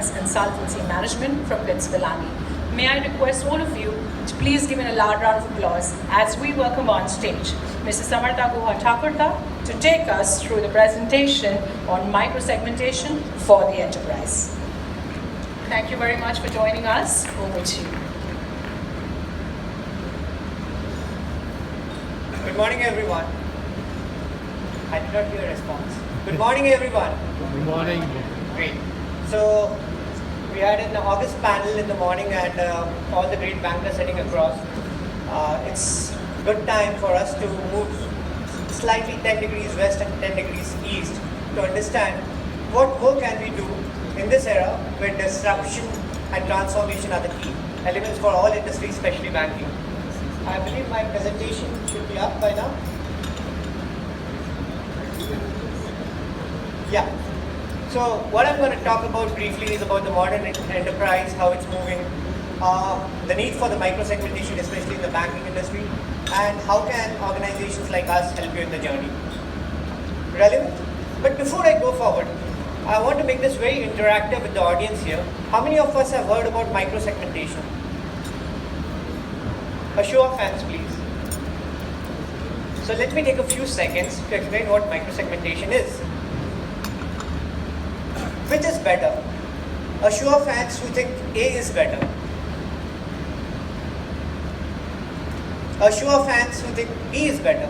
Enterprise Consultancy Management from Pennsylvania. May I request all of you to please give a loud round of applause as we welcome on stage Mrs. Smartha Guha Thakurta to take us through the presentation on micro-segmentation for the enterprise. Thank you very much for joining us. Over to you. Good morning, everyone. I did not hear a response. Good morning, everyone. Good morning. Great. So, we had an August panel in the morning and all the great bankers sitting across. It's good time for us to move slightly 10 degrees west and 10 degrees east to understand what work can we do in this era where disruption and transformation are the key elements for all industries, especially banking. I believe my presentation should be up by now. Yeah. So what I'm going to talk about briefly is about the modern enterprise, how it's moving, the need for the micro-segmentation, especially in the banking industry, and how can organizations like us help you in the journey. Relevant? But before I go forward, I want to make this very interactive with the audience here. How many of us have heard about micro-segmentation? A show of hands, please. So let me take a few seconds to explain what micro-segmentation is. Which is better? A show of hands who think A is better. A show of hands who think B is better.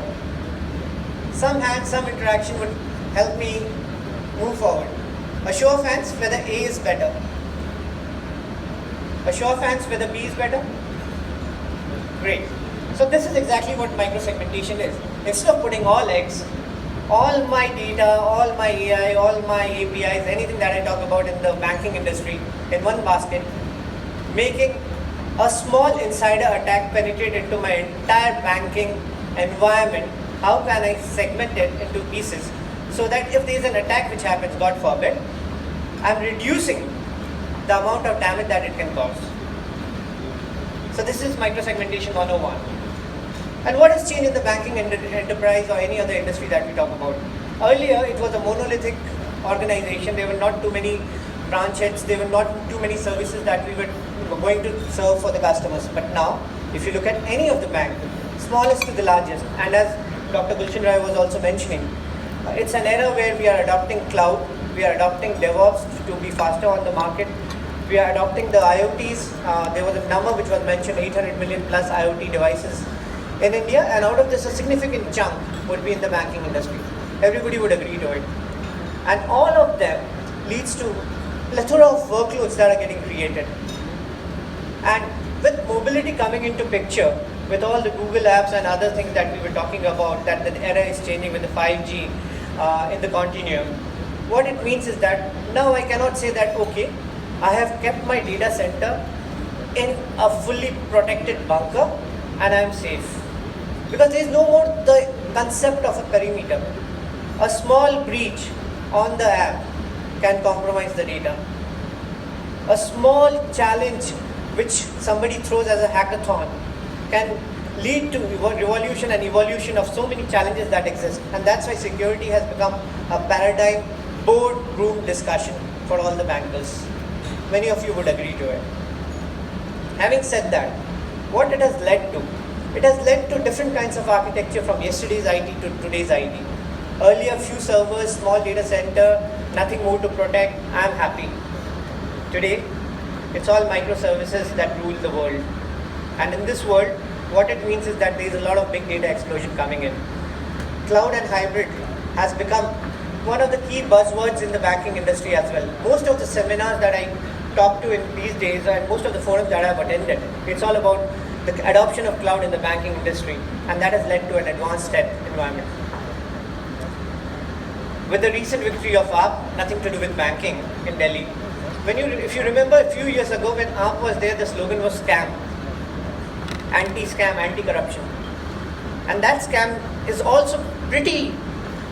Some hands, some interaction would help me move forward. A show of hands whether A is better. A show of hands whether B is better. Great. So this is exactly what micro-segmentation is. Instead of putting all eggs, all my data, all my AI, all my APIs, anything that I talk about in the banking industry in one basket, making a small insider attack penetrate into my entire banking environment, how can I segment it into pieces so that if there is an attack which happens, God forbid, I'm reducing the amount of damage that it can cause. So this is micro-segmentation 101. And what has changed in the banking enterprise or any other industry that we talk about? Earlier, it was a monolithic organization. There were not too many branch heads. There were not too many services that we were going to serve for the customers. But now, if you look at any of the bank, smallest to the largest, and as Dr. Gulshan Rai was also mentioning, it's an era where we are adopting cloud, we are adopting DevOps to be faster on the market. We are adopting the IoTs. There was a number which was mentioned, 800 million plus IoT devices in India, and out of this a significant chunk would be in the banking industry. Everybody would agree to it. And all of them leads to plethora of workloads that are getting created. And with mobility coming into picture, with all the Google apps and other things that we were talking about, that the era is changing with the 5G in the continuum, what it means is that now I cannot say that, okay, I have kept my data center in a fully protected bunker and I am safe. Because there is no more the concept of a perimeter. A small breach on the app can compromise the data. A small challenge which somebody throws as a hackathon can lead to revolution and evolution of so many challenges that exist. And that's why security has become a paradigm boardroom discussion for all the bankers. Many of you would agree to it. Having said that, what it has led to? It has led to different kinds of architecture from yesterday's IT to today's IT. Earlier, few servers, small data center, nothing more to protect, I'm happy. Today, it's all microservices that rule the world. And in this world, what it means is that there is a lot of big data explosion coming in. Cloud and hybrid has become one of the key buzzwords in the banking industry as well. Most of the seminars that I talk to in these days and most of the forums that I have attended, it's all about the adoption of cloud in the banking industry, and that has led to an advanced threat environment. With the recent victory of AAP, nothing to do with banking in Delhi. If you remember a few years ago when AAP was there, the slogan was scam. Anti-scam, anti-corruption. And that scam is also pretty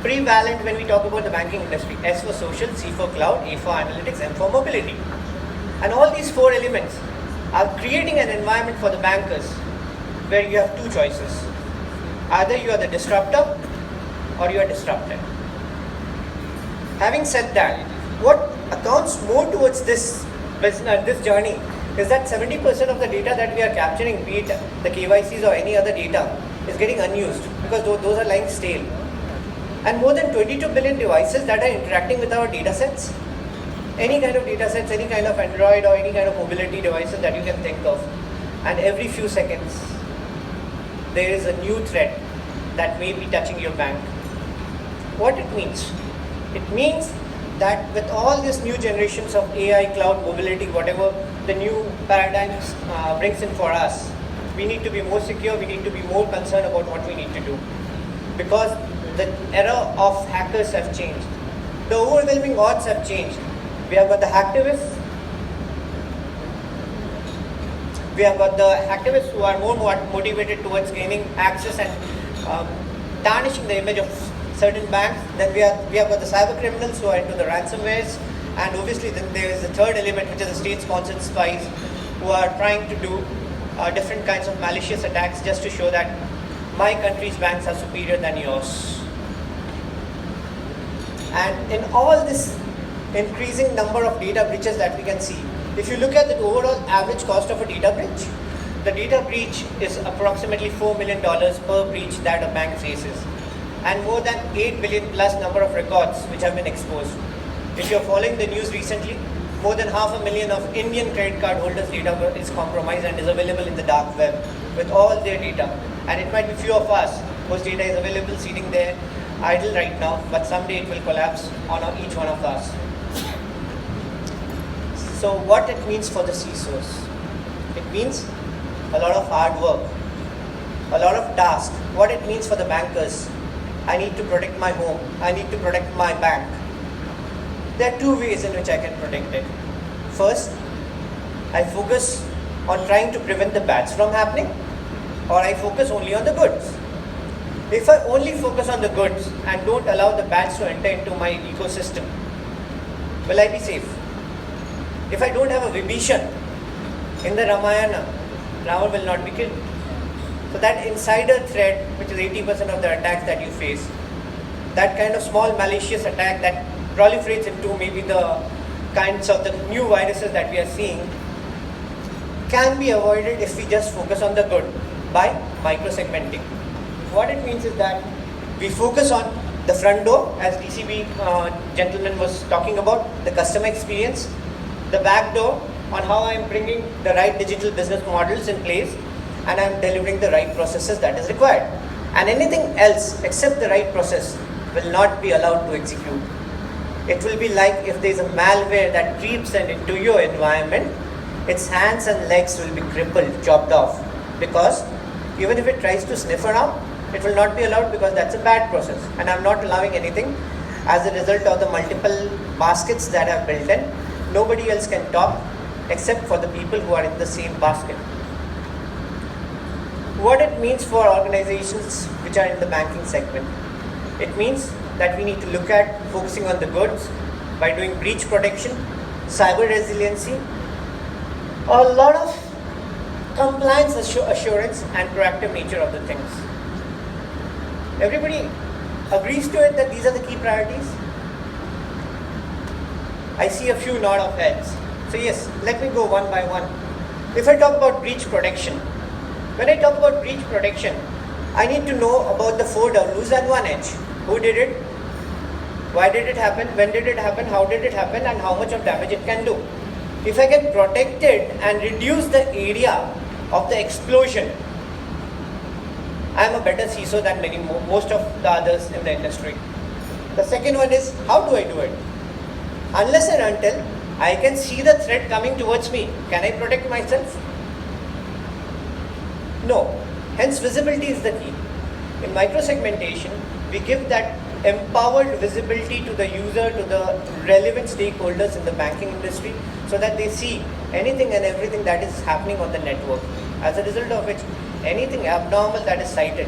prevalent when we talk about the banking industry. S for social, C for cloud, A for analytics, M for mobility. And all these four elements are creating an environment for the bankers where you have two choices. Either you are the disruptor or you are disrupted. Having said that, what accounts more towards this business, this journey, is that 70% of the data that we are capturing, be it the KYCs or any other data, is getting unused because those are lying stale. And more than 22 billion devices that are interacting with our data sets. Any kind of data sets, any kind of Android or any kind of mobility devices that you can think of. And every few seconds, there is a new threat that may be touching your bank. What it means? It means that with all these new generations of AI, cloud, mobility, whatever the new paradigms brings in for us, we need to be more secure, we need to be more concerned about what we need to do. Because the era of hackers have changed. The overwhelming odds have changed. We have got the hacktivists. We have got the activists who are more motivated towards gaining access and tarnishing the image of certain banks. Then we have got the cyber criminals who are into the ransomwares, and obviously then there is the third element, which is the state-sponsored spies who are trying to do different kinds of malicious attacks just to show that my country's banks are superior than yours. And in all this increasing number of data breaches that we can see, if you look at the overall average cost of a data breach, the data breach is approximately $4 million per breach that a bank faces, and more than 8 billion plus number of records which have been exposed. If you're following the news recently, more than 500,000 of Indian credit card holders' data is compromised and is available in the dark web with all their data. And it might be few of us whose data is available sitting there idle right now, but someday it will collapse on each one of us. So what it means for the CISOs? It means a lot of hard work, a lot of tasks. What it means for the bankers? I need to protect my home. I need to protect my bank. There are two ways in which I can protect it. First, I focus on trying to prevent the bads from happening, or I focus only on the goods. If I only focus on the goods and don't allow the bads to enter into my ecosystem, will I be safe? If I don't have a Vibhishan in the Ramayana, Ravana will not be killed. So that insider threat, which is 80% of the attacks that you face, that kind of small malicious attack that proliferates into maybe the kinds of the new viruses that we are seeing, can be avoided if we just focus on the good by micro-segmenting. What it means is that we focus on the front door, as DCB gentleman was talking about, the customer experience, the back door on how I am bringing the right digital business models in place, and I am delivering the right processes that is required. And anything else except the right process will not be allowed to execute. It will be like if there is a malware that creeps into your environment, its hands and legs will be crippled, chopped off, because even if it tries to sniff around, it will not be allowed because that's a bad process. And I'm not allowing anything as a result of the multiple baskets that I've built in. Nobody else can talk except for the people who are in the same basket. What it means for organizations which are in the banking segment? It means that we need to look at focusing on the goods by doing breach protection, cyber resiliency, a lot of compliance assurance and proactive nature of the things. Everybody agrees to it that these are the key priorities? I see a few nod of heads. So yes, let me go one by one. If I talk about breach protection, when I talk about breach protection, I need to know about the 4 Ws and 1 H. Who did it? Why did it happen? When did it happen? How did it happen? And how much of damage it can do? If I get protected and reduce the area of the explosion, I am a better CISO than most of the others in the industry. The second one is, how do I do it? Unless and until I can see the threat coming towards me, can I protect myself? No. Hence, visibility is the key. In micro-segmentation, we give that empowered visibility to the user, to the relevant stakeholders in the banking industry, so that they see anything and everything that is happening on the network. As a result of which, anything abnormal that is cited,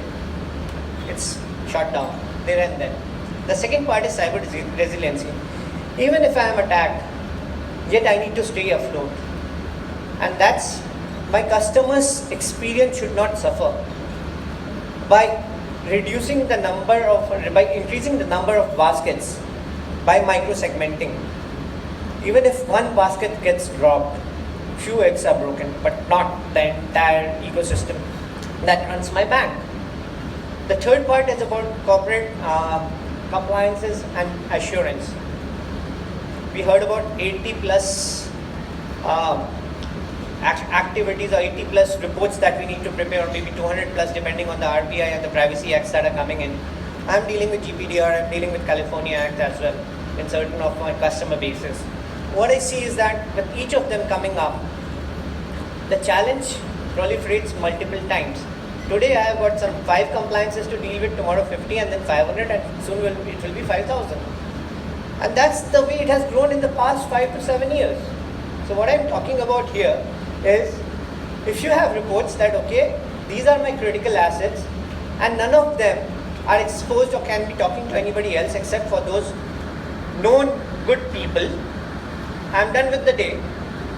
it's shut down there and then. The second part is cyber resiliency. Even if I am attacked, yet I need to stay afloat. And that's, my customers' experience should not suffer. By increasing the number of baskets, by micro-segmenting, Even if one basket gets dropped, few eggs are broken, but not the entire ecosystem that runs my bank. The third part is about corporate compliances and assurance. We heard about 80 plus activities or 80 plus reports that we need to prepare, or maybe 200 plus depending on the RBI and the privacy acts that are coming in. I'm dealing with GPDR, I'm dealing with California Act as well in certain of my customer bases. What I see is that with each of them coming up, the challenge proliferates multiple times. Today I have got some 5 compliances to deal with, tomorrow 50, and then 500, and soon it will be 5,000. And that's the way it has grown in the past 5 to 7 years. So what I'm talking about here is, if you have reports that, okay, these are my critical assets and none of them are exposed or can be talking to anybody else except for those known good people, I'm done with the day.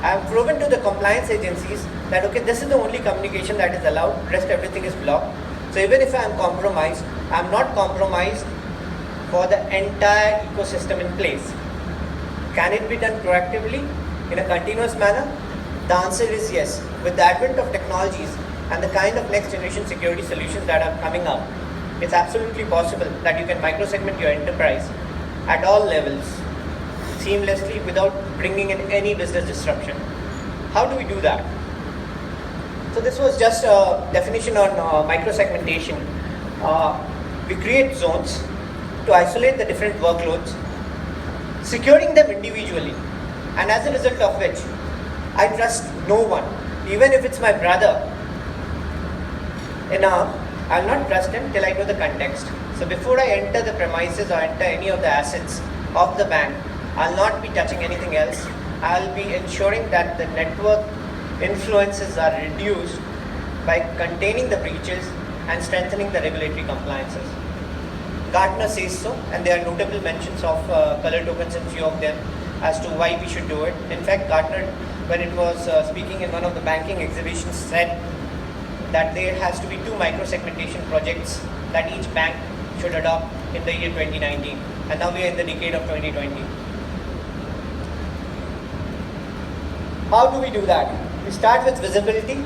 I've proven to the compliance agencies that, okay, this is the only communication that is allowed, rest everything is blocked. So even if I'm compromised, I'm not compromised for the entire ecosystem in place. Can it be done proactively in a continuous manner? The answer is yes. With the advent of technologies and the kind of next generation security solutions that are coming up, it's absolutely possible that you can micro-segment your enterprise at all levels seamlessly without bringing in any business disruption. How do we do that? So this was just a definition on micro-segmentation. We create zones to isolate the different workloads, securing them individually, and as a result of which, I trust no one, even if it's my brother. I'll not trust him till I know the context. So before I enter the premises or enter any of the assets of the bank, I'll not be touching anything else. I'll be ensuring that the network influences are reduced by containing the breaches and strengthening the regulatory compliances. Gartner says so, and there are notable mentions of color tokens in few of them as to why we should do it. In fact, Gartner, when it was speaking in one of the banking exhibitions, said that there has to be 2 micro-segmentation projects that each bank should adopt in the year 2019. And now we are in the decade of 2020. How do we do that? We start with visibility.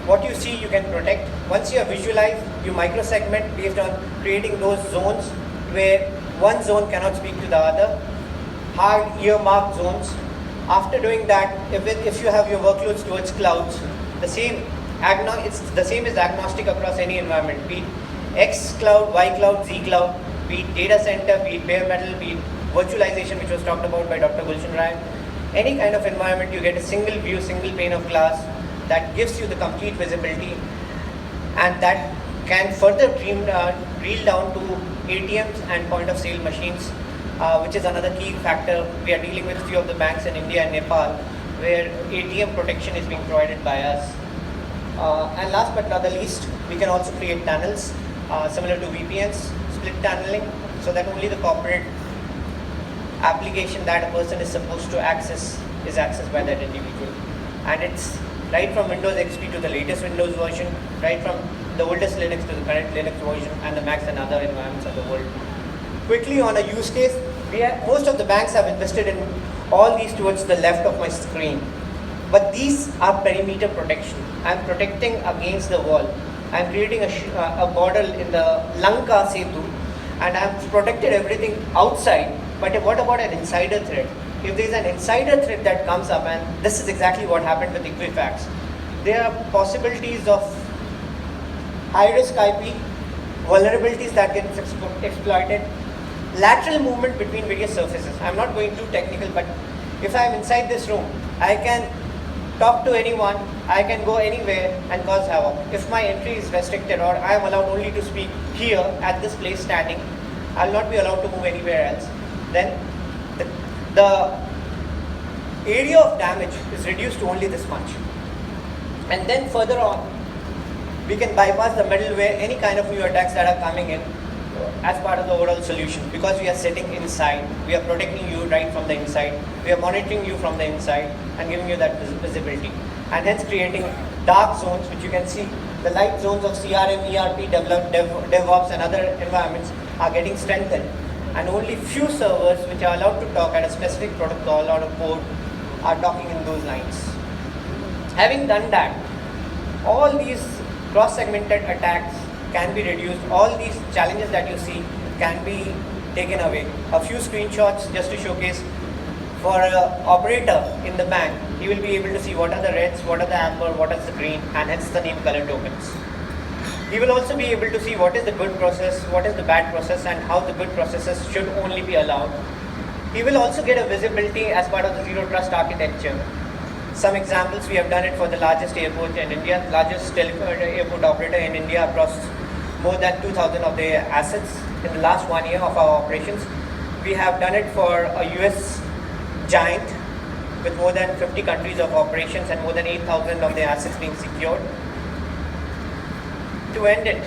What you see, you can protect. Once you have visualized, you micro-segment based on creating those zones where one zone cannot speak to the other. Hard earmarked zones. After doing that, if you have your workloads towards clouds, the same is agnostic across any environment, be it X cloud, Y cloud, Z cloud, be it data center, be it bare metal, be it virtualization, which was talked about by Dr. Gulshan Rai. Any kind of environment, you get a single view, single pane of glass that gives you the complete visibility, and that can further drill down to ATMs and point of sale machines, which is another key factor. We are dealing with few of the banks in India and Nepal where ATM protection is being provided by us. And last but not the least, we can also create tunnels similar to VPNs, split tunneling, so that only the corporate application that a person is supposed to access is accessed by that individual. And it's right from Windows XP to the latest Windows version, right from the oldest Linux to the current Linux version, and the Macs and other environments of the world. Quickly on a use case, most of the banks have invested in all these towards the left of my screen. But these are perimeter protection. I'm protecting against the wall. I'm creating a border in the Lanka Setu, and I've protected everything outside. But what about an insider threat? If there's an insider threat that comes up, and this is exactly what happened with Equifax, there are possibilities of high-risk IP, vulnerabilities that get exploited, lateral movement between various surfaces. I'm not going too technical, but if I'm inside this room, I can talk to anyone, I can go anywhere and cause havoc. If my entry is restricted or I am allowed only to speak here at this place standing, I'll not be allowed to move anywhere else. Then the area of damage is reduced to only this much. And then further on, we can bypass the middleware, any kind of new attacks that are coming in as part of the overall solution, because we are sitting inside, we are protecting you right from the inside, we are monitoring you from the inside and giving you that visibility, and hence creating dark zones, which you can see the light zones of CRM, ERP, DevOps and other environments are getting strengthened and only few servers which are allowed to talk at a specific protocol or a port are talking in those lines. Having done that, all these cross-segmented attacks can be reduced. All these challenges that you see can be taken away. A few screenshots just to showcase. For an operator in the bank, he will be able to see what are the reds, what are the amber, what is the green, and hence the name color tokens. He will also be able to see what is the good process, what is the bad process, and how the good processes should only be allowed. He will also get a visibility as part of the zero trust architecture. Some examples, we have done it for the largest airport in India, largest airport operator in India across more than 2,000 of their assets in the last 1 year of our operations. We have done it for a US giant with more than 50 countries of operations and more than 8,000 of their assets being secured. To end it,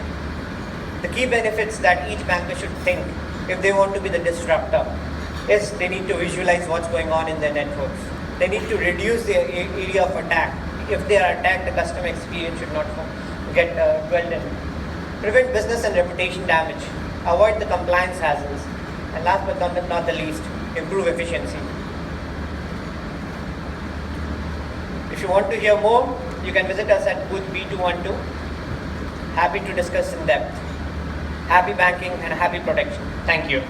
the key benefits that each banker should think if they want to be the disruptor is they need to visualize what's going on in their networks. They need to reduce their area of attack. If they are attacked, the customer experience should not get dwelled in. Prevent business and reputation damage. Avoid the compliance hazards. And last but not the least, improve efficiency. If you want to hear more, you can visit us at booth B212. Happy to discuss in depth. Happy banking and happy protection. Thank you.